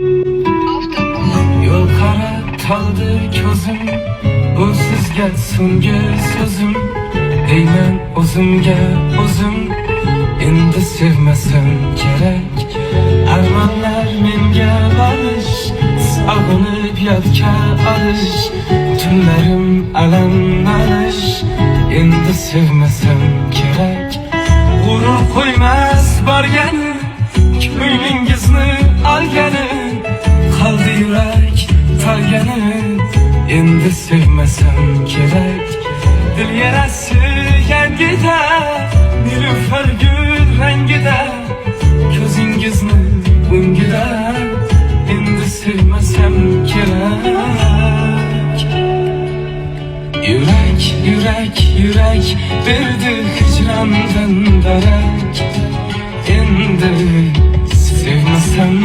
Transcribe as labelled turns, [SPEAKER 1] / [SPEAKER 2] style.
[SPEAKER 1] Yol qarataldı közüm, bu sizga so'nggi so'zim. Deyman o'zimga o'zim, endi sevmasam kerak. Armonlar menga balish, sog'inib yodga olish. Tunlarim alamlanish, endi sevmasam kerak. G'urur qo'ymas borgani, ko'nglingizni olgani. Qaldi yurak talgani, endi sevmasam kerak. Dil yarasi yangida, nilufar gul rangida. Ko'zingizni o'ngida, endi sevmasam kerak. Yurak, yurak, yurak berdi hicrandan darak. Endi sevmasam